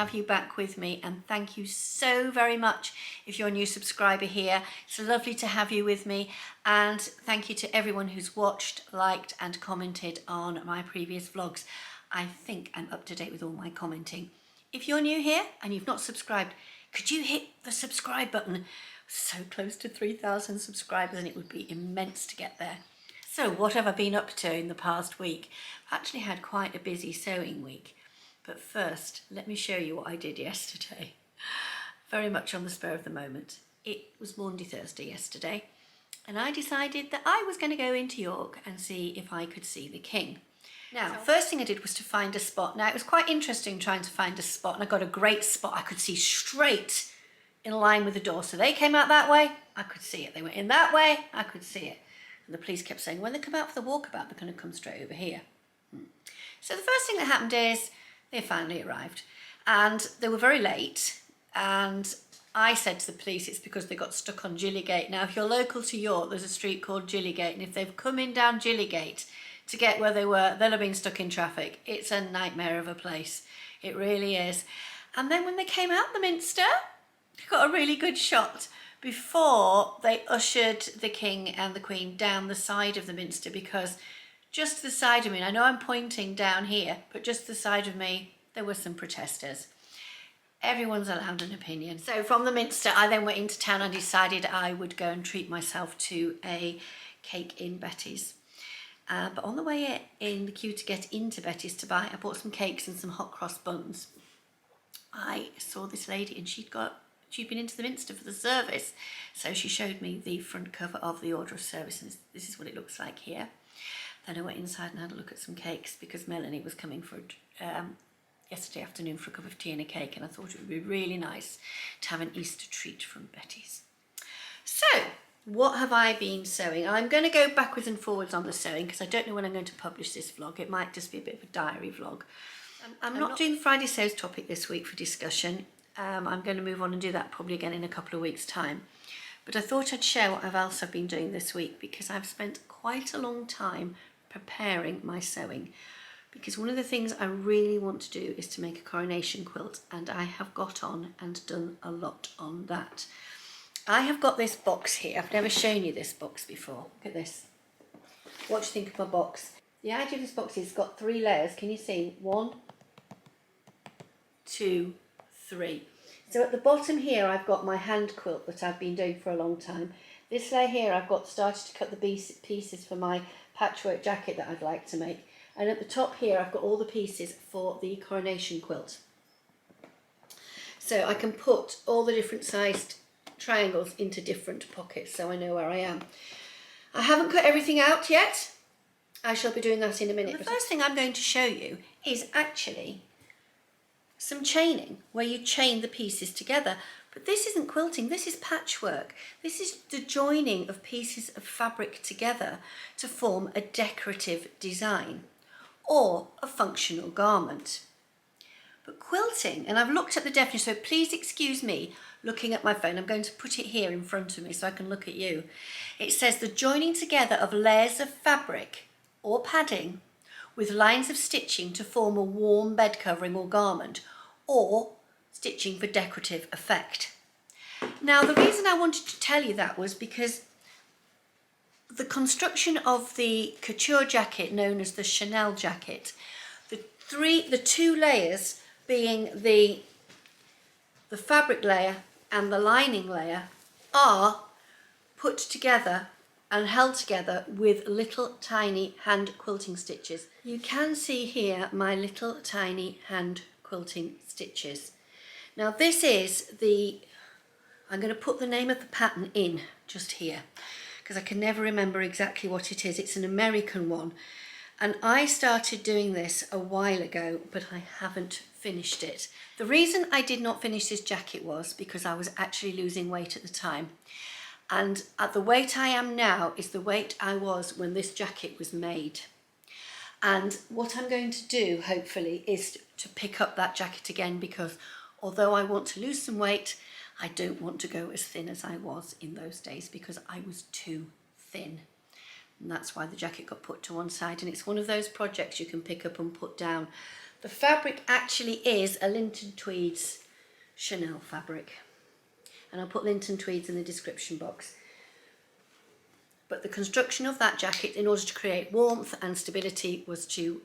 have you back with me, and thank you so very much if you're a new subscriber here. It's lovely to have you with me, and thank you to everyone who's watched, liked and commented on my previous vlogs. I think I'm up to date with all my commenting. If you're new here and you've not subscribed, could you hit the subscribe button? So close to 3,000 subscribers, and it would be immense to get there. So what have I been up to in the past week? I've actually had quite a busy sewing week. But first, let me show you what I did yesterday. Very much on the spur of the moment. It was Maundy Thursday yesterday, and I decided that I was going to go into York and see if I could see the King. Now, first thing I did was to find a spot. Now, it was quite interesting trying to find a spot, and I got a great spot. I could see straight in line with the door. So they came out that way, I could see it. They went in that way, I could see it. And the police kept saying, when they come out for the walkabout, they're going to come straight over here. So the first thing that happened is they finally arrived, and they were very late, and I said to the police it's because they got stuck on Gillygate. Now, if you're local to York, there's a street called Gillygate, and if they've come in down Gillygate to get where they were, they'll have been stuck in traffic. It's a nightmare of a place. It really is. And then when they came out the Minster, they got a really good shot before they ushered the King and the Queen down the side of the Minster, because just to the side of me, and I know I'm pointing down here, but just to the side of me, there were some protesters. Everyone's allowed an opinion. So from the Minster, I then went into town and decided I would go and treat myself to a cake in Betty's. But on the way in the queue to get into Betty's to buy, I bought some cakes and some hot cross buns. I saw this lady, and she'd been into the Minster for the service. So she showed me the front cover of the order of service, and this is what it looks like here. Then I went inside and had a look at some cakes, because Melanie was coming for yesterday afternoon for a cup of tea and a cake, and I thought it would be really nice to have an Easter treat from Betty's. So, what have I been sewing? I'm going to go backwards and forwards on the sewing, because I don't know when I'm going to publish this vlog. It might just be a bit of a diary vlog. I'm not doing the Friday Sews topic this week for discussion. I'm going to move on and do that probably again in a couple of weeks' time. But I thought I'd share what else I've been doing this week, because I've spent quite a long time preparing my sewing. Because one of the things I really want to do is to make a coronation quilt, and I have got on and done a lot on that. I have got this box here. I've never shown you this box before. Look at this. What do you think of my box? The idea of this box is it's got 3 layers. Can you see? 1, 2, 3. So at the bottom here, I've got my hand quilt that I've been doing for a long time. This layer here, I've got started to cut the pieces for my patchwork jacket that I'd like to make. And at the top here, I've got all the pieces for the coronation quilt. So I can put all the different sized triangles into different pockets, so I know where I am. I haven't cut everything out yet. I shall be doing that in a minute. The first thing I'm going to show you is actually some chaining, where you chain the pieces together. But this isn't quilting, this is patchwork. This is the joining of pieces of fabric together to form a decorative design or a functional garment. But quilting, and I've looked at the definition, so please excuse me looking at my phone. I'm going to put it here in front of me so I can look at you. It says the joining together of layers of fabric or padding with lines of stitching to form a warm bed covering or garment, or stitching for decorative effect. Now, the reason I wanted to tell you that was because the construction of the couture jacket, known as the Chanel jacket, the 2 layers being the fabric layer and the lining layer, are put together and held together with little tiny hand quilting stitches. You can see here my little tiny hand quilting stitches. Now this is I'm going to put the name of the pattern in just here, because I can never remember exactly what it is. It's an American one, and I started doing this a while ago, but I haven't finished it. The reason I did not finish this jacket was because I was actually losing weight at the time, and at the weight I am now is the weight I was when this jacket was made. And what I'm going to do, hopefully, is to pick up that jacket again, because although I want to lose some weight, I don't want to go as thin as I was in those days, because I was too thin. And that's why the jacket got put to one side. And it's one of those projects you can pick up and put down. The fabric actually is a Linton Tweeds Chanel fabric, and I'll put Linton Tweeds in the description box. But the construction of that jacket, in order to create warmth and stability, was to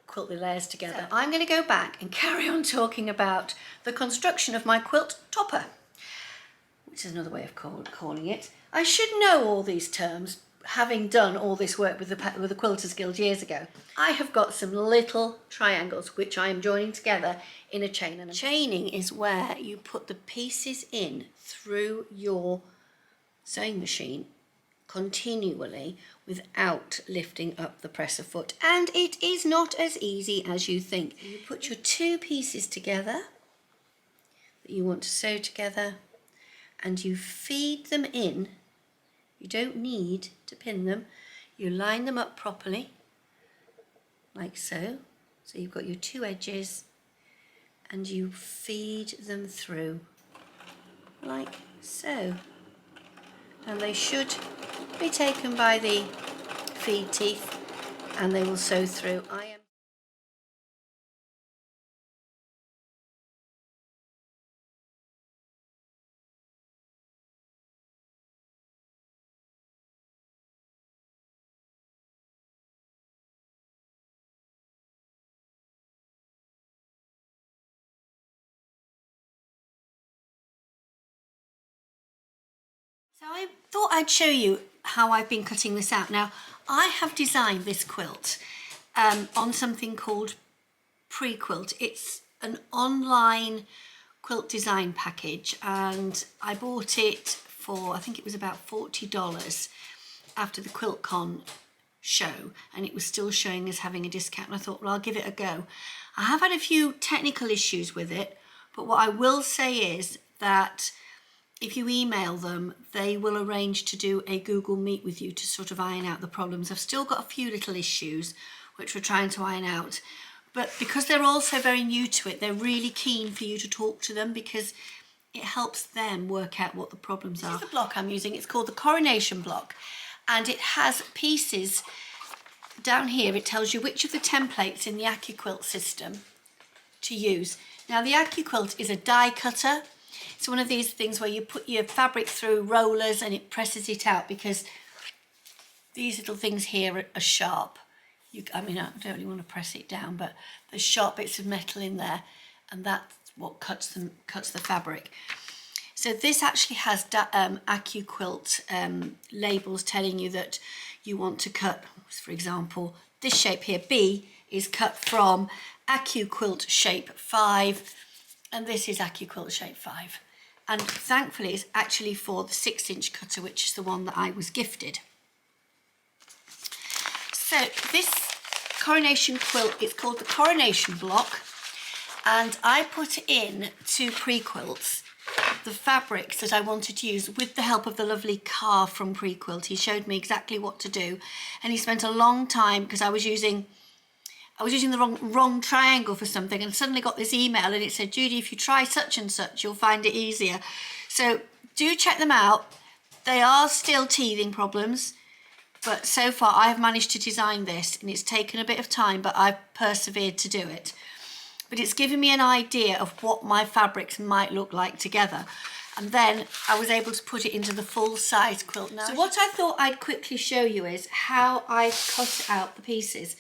quilt the layers together. So I'm going to go back and carry on talking about the construction of my quilt topper, which is another way of calling it. I should know all these terms, having done all this work with the Quilters Guild years ago. I have got some little triangles which I am joining together in a chain. And chaining is where you put the pieces in through your sewing machine continually without lifting up the presser foot, and it is not as easy as you think. You put your two pieces together that you want to sew together, and you feed them in. You don't need to pin them. You line them up properly, like so. So you've got your two edges, and you feed them through, like so. And they should be taken by the feed teeth, and they will sew through. So I thought I'd show you how I've been cutting this out. Now, I have designed this quilt on something called Prequilt. It's an online quilt design package, and I bought it for, I think it was about $40 after the QuiltCon show, and it was still showing as having a discount, and I thought, well, I'll give it a go. I have had a few technical issues with it, but what I will say is that if you email them, they will arrange to do a Google Meet with you to sort of iron out the problems. I've still got a few little issues which we're trying to iron out, but because they're also very new to it, they're really keen for you to talk to them because it helps them work out what the problems are. This is the block I'm using. It's called the Coronation block, and it has pieces down here. It tells you which of the templates in the AccuQuilt system to use. Now, the AccuQuilt is a die cutter. It's one of these things where you put your fabric through rollers and it presses it out, because these little things here are sharp. I mean, I don't really want to press it down, but there's sharp bits of metal in there, and that's what cuts the fabric. So this actually has AccuQuilt labels telling you that you want to cut, for example, this shape here, B, is cut from AccuQuilt shape 5, and this is AccuQuilt shape 5. And thankfully it's actually for the 6-inch cutter, which is the one that I was gifted. So this Coronation quilt, it's called the Coronation block, and I put in 2 Prequilts the fabrics that I wanted to use with the help of the lovely Car from Prequilt. He showed me exactly what to do, and he spent a long time, because I was using the wrong triangle for something, and suddenly got this email and it said, Judy, if you try such and such, you'll find it easier. So do check them out. They are still teething problems, but so far I've managed to design this, and it's taken a bit of time, but I've persevered to do it. But it's given me an idea of what my fabrics might look like together. And then I was able to put it into the full size quilt now. So what I thought I'd quickly show you is how I cut out the pieces.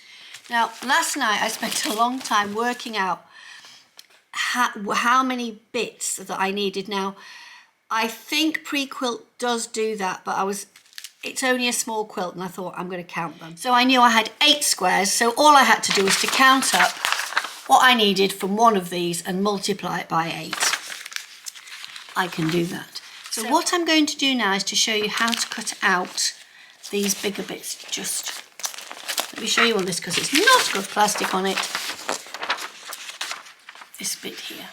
Now, last night I spent a long time working out how many bits that I needed. Now, I think Prequilt does do that, but it's only a small quilt, and I thought I'm going to count them. So I knew I had 8 squares, so all I had to do was to count up what I needed from one of these and multiply it by 8. I can do that. So what I'm going to do now is to show you how to cut out these bigger bits. Just let me show you on this, because it's not got plastic on it. This bit here.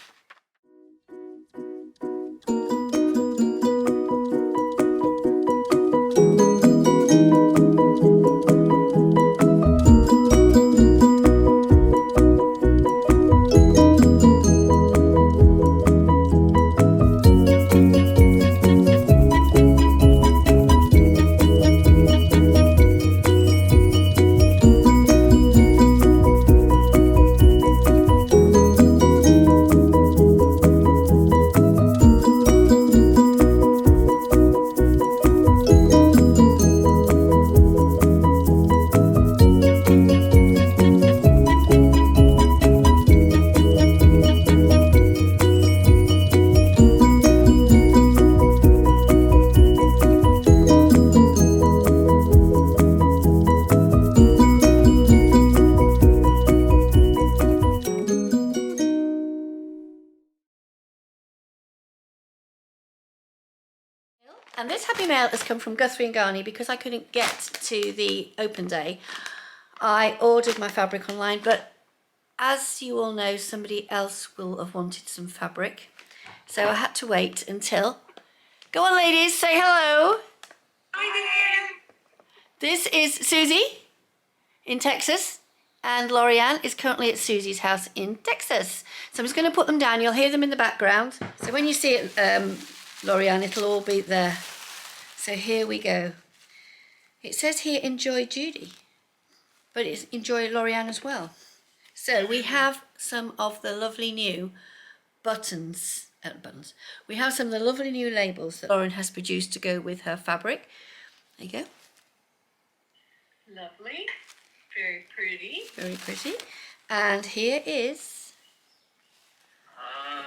And this happy mail has come from Guthrie and Ghani because I couldn't get to the open day. I ordered my fabric online, but as you all know, somebody else will have wanted some fabric. So I had to wait until... Go on, ladies, say hello. Hi there. This is Susie in Texas, and Lorianne is currently at Susie's house in Texas. So I'm just going to put them down. You'll hear them in the background. So when you see it, Lorianne, it'll all be there. So here we go. It says here, enjoy Judi, but it's enjoy Lorianne as well. So we have some of the lovely new buttons. We have some of the lovely new labels that Lauren has produced to go with her fabric. There you go. Lovely. Very pretty. Very pretty. And here is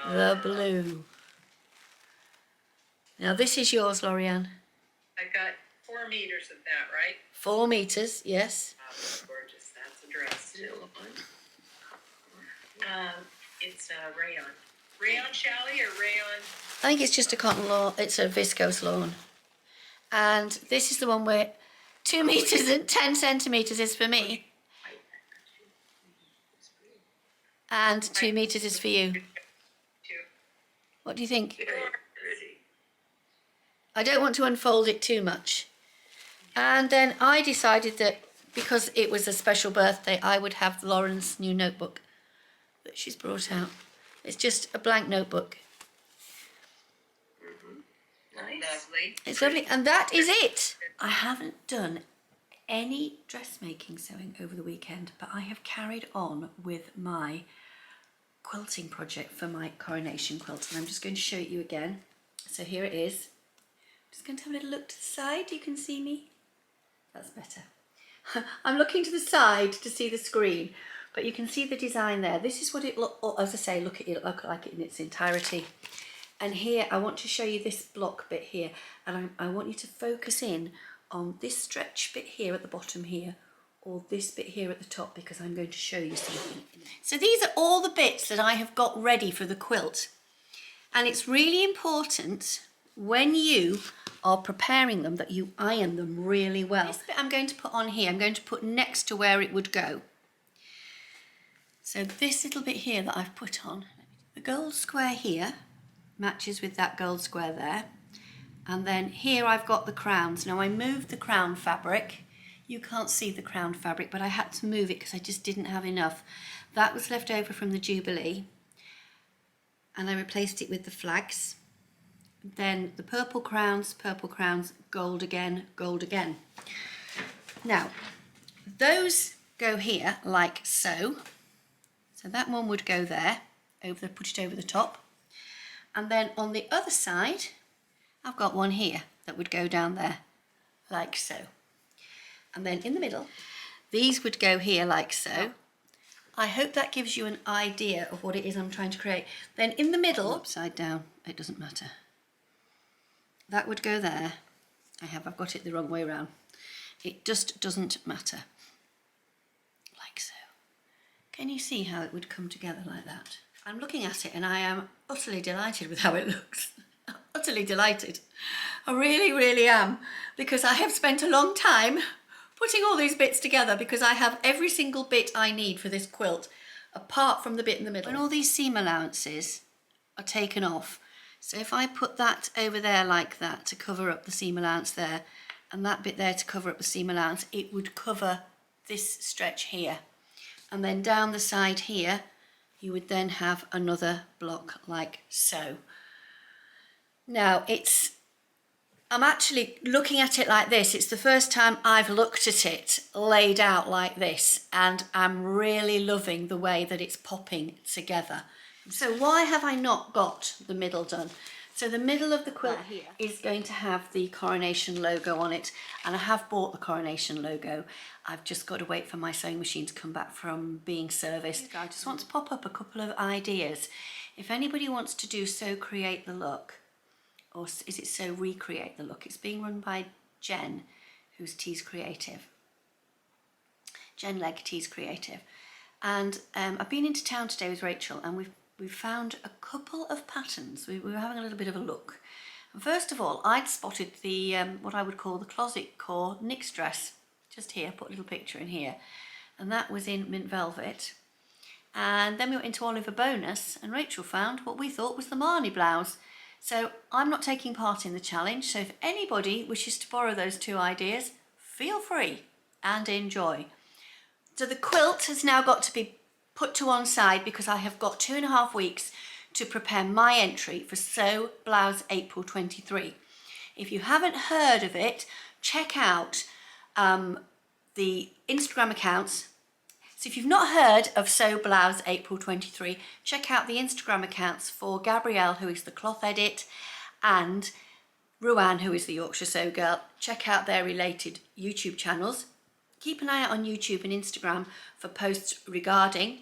the blue. Now this is yours, Lorianne. I got 4 meters of that, right? 4 meters, yes. Oh, that's gorgeous. That's a dress too. It's rayon. Rayon challis or rayon? I think it's just a cotton lawn. It's a viscose lawn. And this is the one where 2 meters and 10 centimeters is for me. And 2 meters is for you. What do you think? Very pretty. I don't want to unfold it too much. And then I decided that because it was a special birthday, I would have Lauren's new notebook that she's brought out. It's just a blank notebook. Nice. Lovely. It's lovely. And that is it. I haven't done any dressmaking sewing over the weekend, but I have carried on with my quilting project for my Coronation Quilt. And I'm just going to show it you again. So here it is. I'm just going to have a little look to the side. You can see me. That's better. I'm looking to the side to see the screen, but you can see the design there. This is what it look, as I say, look at it, look like it in its entirety. And here I want to show you this block bit here, and I want you to focus in on this stretch bit here at the bottom here, or this bit here at the top, because I'm going to show you something. So these are all the bits that I have got ready for the quilt, and it's really important when you are preparing them that you iron them really well. This bit I'm going to put on here, I'm going to put next to where it would go. So this little bit here that I've put on, the gold square here matches with that gold square there. And then here I've got the crowns. Now I moved the crown fabric. You can't see the crown fabric, but I had to move it because I just didn't have enough. That was left over from the Jubilee. And I replaced it with the flags. Then the purple crowns, gold again, gold again. Now, those go here like so. So that one would go there, put it over the top. And then on the other side, I've got one here that would go down there like so. And then in the middle, these would go here like so. I hope that gives you an idea of what it is I'm trying to create. Then in the middle, upside down, it doesn't matter. That would go there. I've got it the wrong way around. It just doesn't matter. Like so. Can you see how it would come together like that? I'm looking at it and I am utterly delighted with how it looks. Utterly delighted. I really, really am. Because I have spent a long time putting all these bits together because I have every single bit I need for this quilt, apart from the bit in the middle. When all these seam allowances are taken off, so if I put that over there like that to cover up the seam allowance there, and that bit there to cover up the seam allowance, it would cover this stretch here. And then down the side here, you would then have another block like so. Now I'm actually looking at it like this. It's the first time I've looked at it laid out like this, and I'm really loving the way that it's popping together. So why have I not got the middle done? So the middle of the quilt here is going to have the Coronation logo on it, and I have bought the Coronation logo. I've just got to wait for my sewing machine to come back from being serviced. I just want to pop up a couple of ideas. If anybody wants to do So Create the Look, or is it So Recreate the Look? It's being run by Jen, who's Tees Creative. Jen Legg, Tees Creative. And I've been into town today with Rachel, and we've found a couple of patterns. We were having a little bit of a look. First of all, I'd spotted the what I would call the closet core Nick's dress, just here, put a little picture in here, and that was in mint velvet. And then we went into Oliver Bonas, and Rachel found what we thought was the Marnie blouse. So I'm not taking part in the challenge, so if anybody wishes to borrow those two ideas, feel free and enjoy. So the quilt has now got to be put to one side because I have got 2.5 weeks to prepare my entry for Sew Blouse April 23. If you haven't heard of it, check out the Instagram accounts. So if you've not heard of Sew Blouse April 23, check out the Instagram accounts for Gabrielle, who is the cloth edit, and Ruan, who is the Yorkshire Sew Girl. Check out their related YouTube channels. Keep an eye out on YouTube and Instagram for posts regarding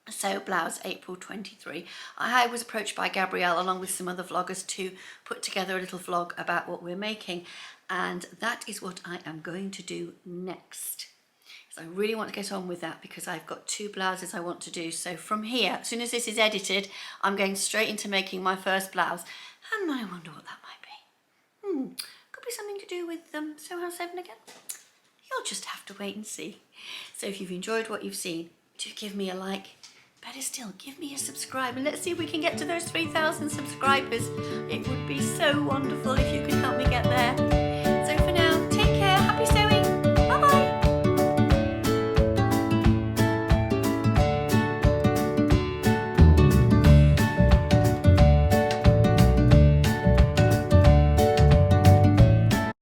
Sew Blouse April 23. I was approached by Gabrielle along with some other vloggers to put together a little vlog about what we're making, and that is what I am going to do next. So I really want to get on with that because I've got 2 blouses I want to do. So from here, as soon as this is edited, I'm going straight into making my first blouse, and I wonder what that might be. Could be something to do with Sew House 7 again. You'll just have to wait and see. So if you've enjoyed what you've seen, do give me a like. Better still, give me a subscribe, and let's see if we can get to those 3,000 subscribers. It would be so wonderful if you could